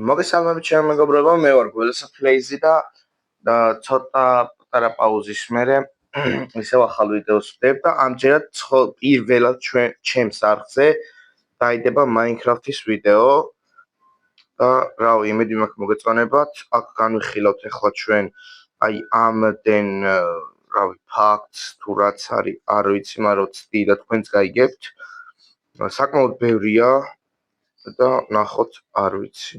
მოგესალმებით ჩემო მეგობრებო, მე ვარ გველოსაფლეიზი და ცოტა პატარა პაუზის მერე ისევ ახალ ვიდეოს ვდებ და ამჯერად პირველად ჩემს არხზე დაიდება Minecraft-ის ვიდეო და რავი, იმედი მაქვს მოგეწონებათ. აქ განვიხილავთ ახლა ჩვენ აი ამდენ რავი ფაქტს თუ რაც არის არ ვიცი, მაგრამ ვცდი და თქვენც გაიგებთ. საკმაოდ ბევრია და ნახოთ არ ვიცი.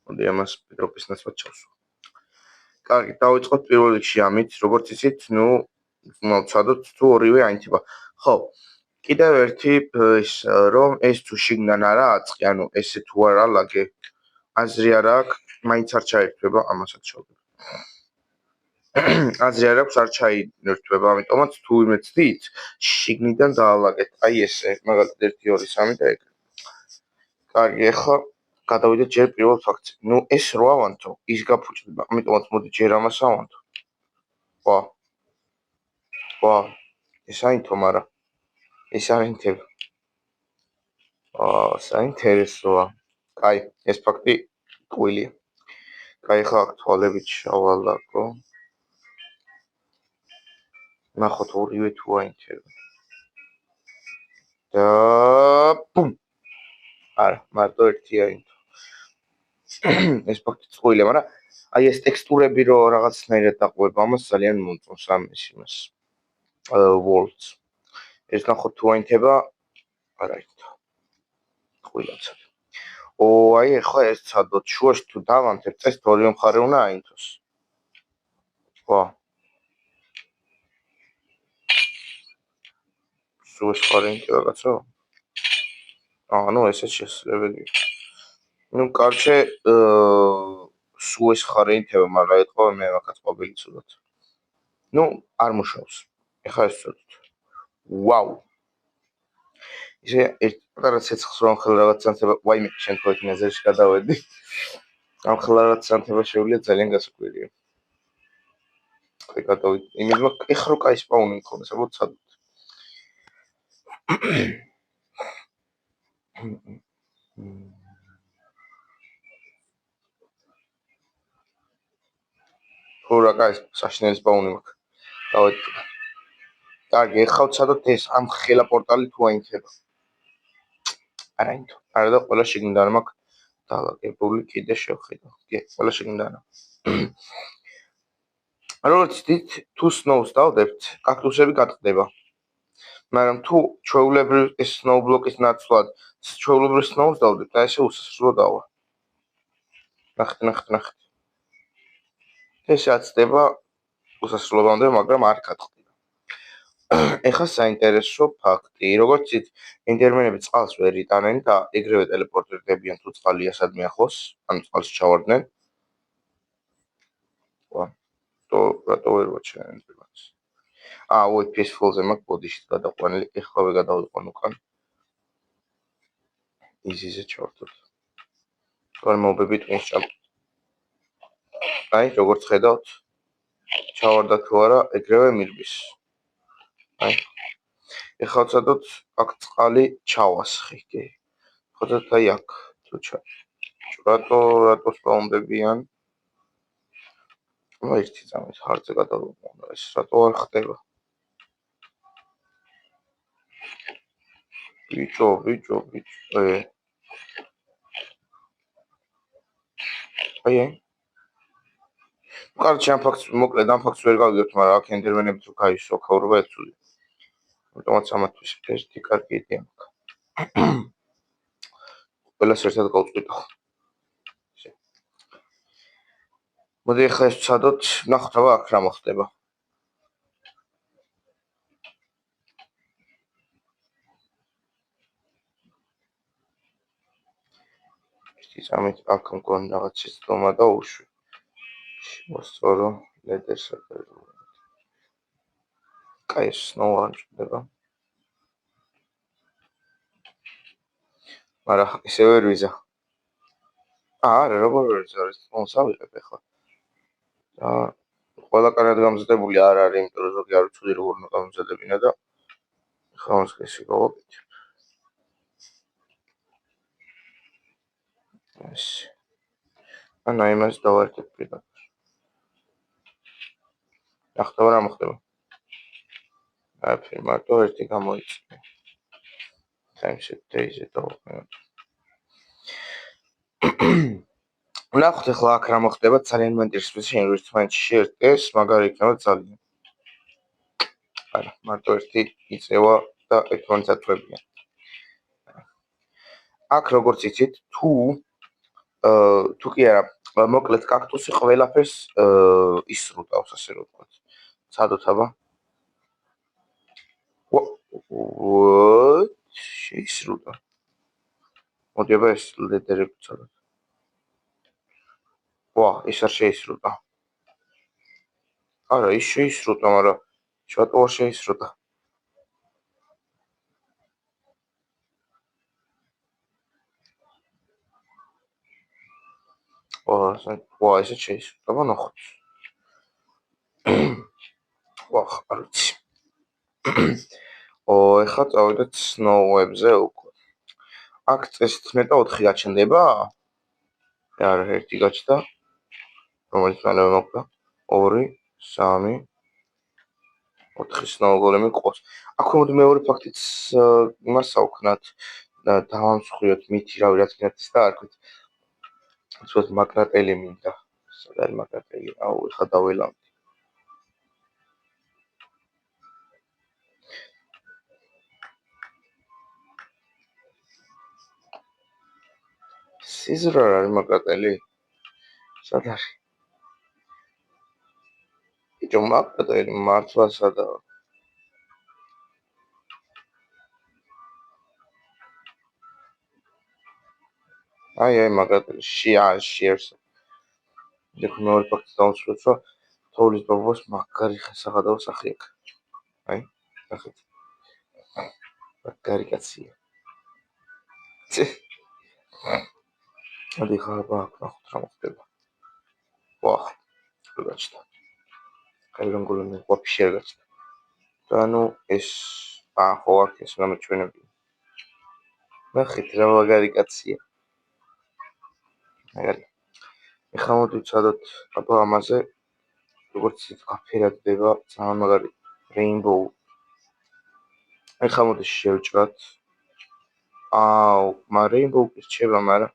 მოდი ამას პირობის ნაცვლად ჩავსვა. კარგი, დავიწყოთ პირველ რიგში ამით, როგორც იცით, ვცადოთ თუ ორივე აინთება. ხო, კიდევ ერთი ის რომ ეს თუ შიგნიდან არა აწყი, ანუ ესე თუ არა ლაგე, აზრი არ აქვს, მაინც არ ჩაერთვება, ამასაც შევდებ. აზრი არ აქვს, არ ჩაერთვება, ამიტომაც თუ იმე ცდით, შიგნიდან დაალაგეთ. აი ესე, მაგალითად 1 2 3 და ეგრე. კარგი, ახლა გადავიდეთ ჯერ პირველ ფაქტზე. ეს რო ავანთო, ის გაფუჭდება. ამიტომაც მოდი ჯერ ამას ავანთო. ვა. ეს აინთო, მაგრამ ეს არ ინთება. საინტერესოა. კაი, ეს ფაქტი ტყუილია. კაი, ახლა აქ თვალებით შავალაკო. ნახოთ ორივე თუ აინთება. და პუმ. არა, მარტო ერთი აინთო. ეს ფაქტი ტყუილია, მაგრამ აი ეს ტექსტურები რო რაღაცნაირად დაყვება, ამას ძალიან მომწონს ამას. worlds. ეს ნახოთ თუ აინთება, არ აინთო. ტყუილაცად. აი ახლა ეს ცადოთ, შუაში თუ დავანთებ, წეს ორივე მხარე უნდა აინთოს. შუაში მხარე აინთება კაცო? ანუ ესეც შესაძლებელია. კარჩე შუაში მხარე აინთება, მაგრამ ეთქვა მე მაგაც ყოფილი ცუდად. არ მუშაობს. ეხლა ეს ცოდოთ. ვაუ. ისე ერთ პატარა ცეცხლს რომ ხელა რაღაც ძანთება, ვაიმე, შემთხვევით ნაზერში გადავედი. ამ ხელა რაღაც ძანთება შეუძლია ძალიან გასაკვირია. ხე გადავიდი. იმედი მაქვს, ეხლა რო კაი სპაუნი მქონდეს, აბა ცადოთ. რა კაი საშინელი სპაუნი მაქვს. დავედი. კარგი, ეხლა ვცადოთ ეს ამ ხელა პორტალი თუ აინთება. არ აინთო. არა და ყველა შიგნიდან მაქვს დალაგებული, კიდე შევხედო. კი, ყველა შიგნიდან. როგორც ვთქვით, თუ snow-ს დავდებთ, კაქტუსები გაწყდება. მაგრამ თუ ჩვეულებრივ ეს snow block-ის ნაცვლად, ჩვეულებრივ snow-ს დავდებთ, და ესე უსასრულო დავა. ნახეთ. ეს აცდება უსასრულობამდე, მაგრამ არ გაწყდება. ეხლა საინტერესო ფაქტი, როგორც ვთქვით, ენდერმენები წყალს ვერ იტანენ და ეგრევე ტელეპორტირდებიან თუ წყალია სადმე ახლოს, ანუ წყალში ჩავარდნენ. რატო ვერ ვაჩვენე ენდერმენს? PS4-ზე მაქვს ბოდიშით გადაყვანილი, ეხლავე გადავიყვან უკან. იზიზე ჩავართოთ. თქვენ მობები ტვინს ჩამ. აი, როგორც ხედავთ, ჩავარდა თუ არა, ეგრევე მირბის. აი. ეხლა ვცადოთ აქ წყალი ჩავასხი, კი. ხოდოთ აი აქ თუ რატო სპაუნდებიან? ერთი წამით ჰარდზე გადავიყვანო, ეს რატო არ ხდება? ბიჭო. აი. კარჩი ამ ფაქტს მოკლედ ამ ფაქტს ვერ გავიგებთ, მაგრამ აქ ენდერმენები თუ გაისო, ქაურობა ეცვლია. ამიტომაც ამათთვის ერთი კარგი იდეა მაქვს. ყველას ერთად გავწყვიტო. მოდი ახლა ეს ვცადოთ, ნახოთ აბა აქ რა მოხდება. ის ამით აქ მგონი რაღაც სისტემა და უშვი. მოსწორო ლედერს აკეთებ. კაი, snow არ ჭდება. მაგრამ ისე ვერ ვიზა. არა, როგორ ვერ ვიზა, snow-ს ავიღებ ახლა. და ყველა კარად გამზადებული არ არის, იმიტომ რომ ზოგი არ ვიცოდი როგორ უნდა გამზადებინა და ახლა მას ესე გავაკეთებ. ესე. ანუ იმას დავარდებ პირდაპირ. ახლა რა მოხდება? აი, მარტო ერთი გამოიწვია. Timeset days-ზე დავაყენებ. ნახოთ ახლა აქ რა მოხდება, ძალიან მაინტერესებს შენ ერთმანეთში შეერთდეს, მაგარი იქნება ძალიან. არა, მარტო ერთი იწევა და ერთმანეთს ატყუებიან. აქ როგორც იცით, თუ კი არა, მოკლედ კაქტუსი ყველაფერს ისრუტავს, ასე რომ ვთქვათ. ცადოთ აბა. შეისრუტა. მოდი აბა ეს ლედერები ვცადოთ. ის არ შეისრუტა. არა, ის შეისრუტა, მაგრამ შატო არ შეისრუტა. ესე შეისრუტა, ნახოთ. არ ვიცი. ეხლა წავიდეთ Snow-ებზე უკვე. აქ წესით მეტა 4 გაჩნდება? არა, 1 გაჩნდა. რომელიც მალე მოხდა. 2, 3, 4 Snow Golem-ი ყავს. აქ მოდი მეორე ფაქტიც იმას ავქნათ და დავამსხვრიოთ მითი, რავი, რაც გინდათ ის დაარქვით. უცბად მაკრატელი მინდა. სად არის მაკრატელი? ეხლა დაველამდი. სიზრ არ არის მაკრატელი? სად არის? იჭო მაკრატელი მართლა სადაა? აი მაკრატელი შეერს. იქ მეორე ფაქტი დავუსრულოთ, რომ თოვლის ბაბუას მაგარი სახედაო სახე აქვს. აი, ნახეთ. მაგარი კაცია. მოდი ხარ აბა ნახოთ რა მოხდება. გაჩნდა. კაირონ გოლემი ვაფშე არ გაჩნდა. და ანუ ეს ხო აქ ეს გამოჩვენები. ნახეთ რა მაგარი კაცია. მაგარი. ეხლა მოდი ვცადოთ აბა ამაზე როგორც აფერადდება ძალიან მაგარი Rainbow. ეხლა მოდი შევჭრათ. Rainbow რჩება, მაგრამ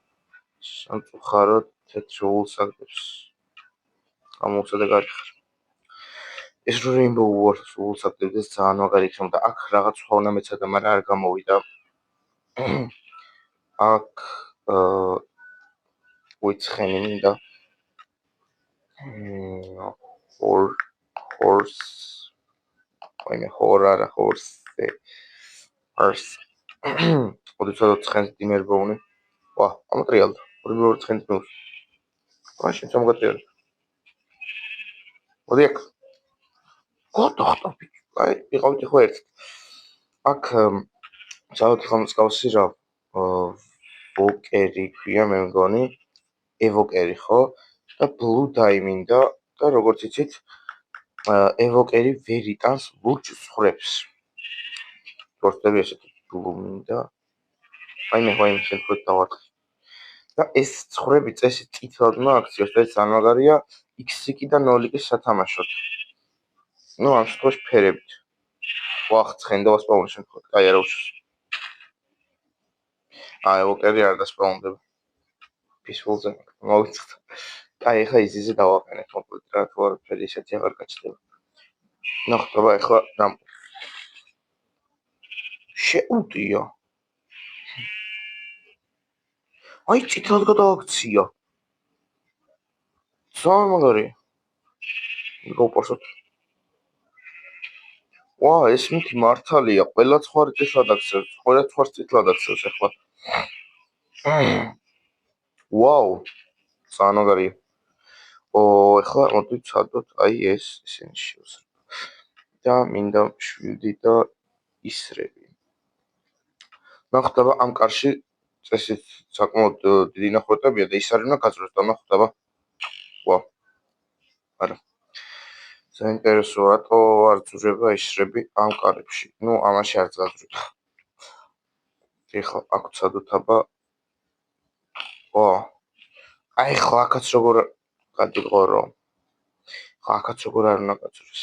სამწუხაროდ თეთრ ულსაგებს გამოვცადე გარიხარ. ეს Rainbow ულსაგებს ძალიან მაგარი იქნება და აქ რაღაც სხვა უნდა მეცადა, მაგრამ არ გამოვიდა. აქ უიცხენი მინდა. Horse. მოდი ცოტა ცხენს დიმერბოუნი. ამოტრიალდა. ორი ცხენს მიუს. მაშინ სამგატრიალდა. მოდი აქ. გოტოხტო. აი, იყავით ხო ერთ. აქ ცალკე ხომსკავსი რა ვოკერი ქვია მე მგონი. ევოკერი ხო? და Blue Diamond და როგორც იცით, ევოკერი ვერ იტანს ლურჯ ცხვრებს. ვორტები ესეთი Blue მინდა. აი მე შემთხვევით დავარხი. და ეს ცხვრები წესით წითლად უნდა აქციოს და ეს ძალიან მაგარია X-ი და 0-ის სათამაშოდ. ამ შემთხვევაში ფერებით. ცხენდა ვასპაუნი შემთხვევით. აი არა უშოს. ევოკერი არ დასპაუნდება. Peaceful-ზე მოვიწყდა. ეხლა იზიზე დავაყენეთ მოკლედ რა, თუ არ ფერი ისეთი აღარ გაჩნდება. ნახოთ აბა ეხლა რა შეუტია. აი წითლად გადააქცია. ძალიან მაგარია. მოგპარსოთ. ეს მითი მართალია, ყველა ცხვარი წითლად აქცევს, ყველა ცხვარს წითლად აქცევს ეხლა. ძალიან მაგარია. ეხლა მოდი ვცადოთ აი ეს ისინი შევსრებ. და მინდა 7 და ისრები. ნახოთ აბა ამ კარში წესით საკმაოდ დიდი ნახვეტებია და ის არ უნდა გაწვროს და ნახოთ აბა. არა. საინტერესო რატო არ ძურება ისრები ამ კარებში. ამაში არ წაძვრით. ეხლა აქ ვცადოთ აბა ო აი ხო აქაც როგორ გადიყო რომ ხო აქაც როგორ არ უნდა გაწურს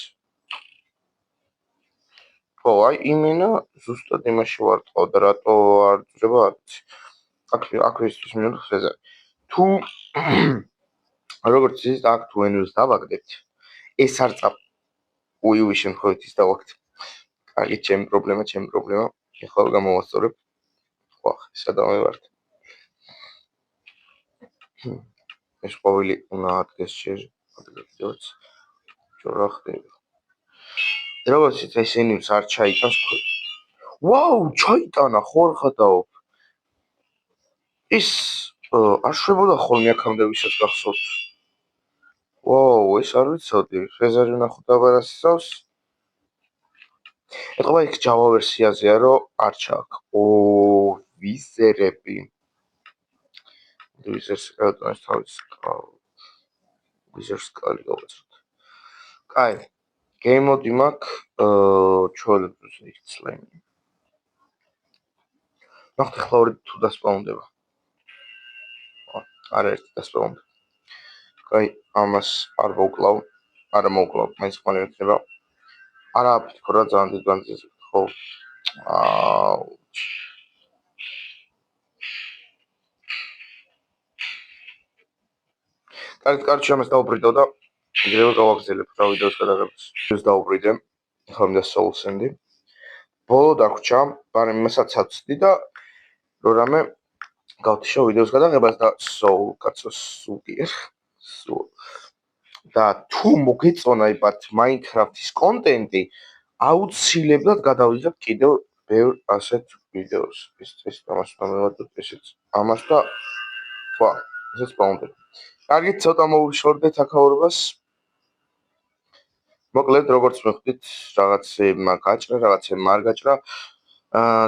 ხო აი იმენა ზუსტად იმაში ვარტყავ და რატო არ ძრება არც აქ ის მინუს ეზე თუ როგორც ის აქ თუ ენოს დავაგდებთ ეს არ წა უი შემთხვევით ის დავაგდ კარგი ჩემი პრობლემა ეხლა გამოვასწორებ ხო სადავე ვარ ეს ყოველი უნდა ადგეს შეჟღერს რა ხდება როგორც ესენი არ ჩაიტანს ვაუ ჩაიტანა ხო არ ხადაო ის არ შვებოდა ხოლმე აქამდე ვისაც გახსოვთ ვაუ ეს არ ვიცოდი ხეზარი ნახოთ აბარასწავს ეთქობა იქ Java ვერსიაზეა რომ არ ჩააქ ო ვიზერები ვიზერს ელტონის თავის ვიზერს კალი გავაცროთ კაი game mode მაქვს ჩვეულებრივ იცლემი ნახეთ ახლა ორი თუ დასპაუნდება არა ერთი დასპაუნდა კაი ამას არ მოვკლავ არა მოვკლავ მაინც ხმარი ექნება არა ფიქრობ რა ძალიან დიდ განძილს ხო კარგი ამას დავუბრიდო და იგივე გავაგზელებ რა ვიდეოს გადაღებას ეს დავუბრიდე ახლა მინდა soul send-ი ბოლო დაგვრჩა მაგრამ იმასაც აცვდი და რომ რამე გავთიშო ვიდეოს გადაღებას და soul კაცო სულტიერ და თუ მოგეწონა იბათ Minecraft-ის კონტენტი აუცილებლად გადავიღებ კიდევ ბევრ ასეთ ვიდეოს ეს ამას მომევადოთ ესეც ამას და ხო ესეც პაუნდები კარგი ცოტა მოვიშორდეთ აქაურობას მოკლედ როგორც მივხვდით რაღაცეებმა გაჭრა რაღაცეებმა არ გაჭრა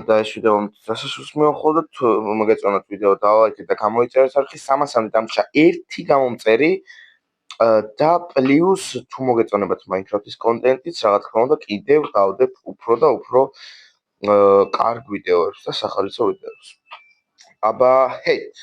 და ეს ვიდეო დასასრულს მივახოდოთ მოგეწონათ ვიდეო დალაიქეთ და გამოიწერეთ არხი 300-მდე დამჭა ერთი გამომწერი და პლუს თუ მოგეწონებათ Minecraft-ის კონტენტიც რა თქმა უნდა კიდევ დავდებ უფრო და უფრო კარგ ვიდეოებს და სახალისო ვიდეოებს აბა ჰეით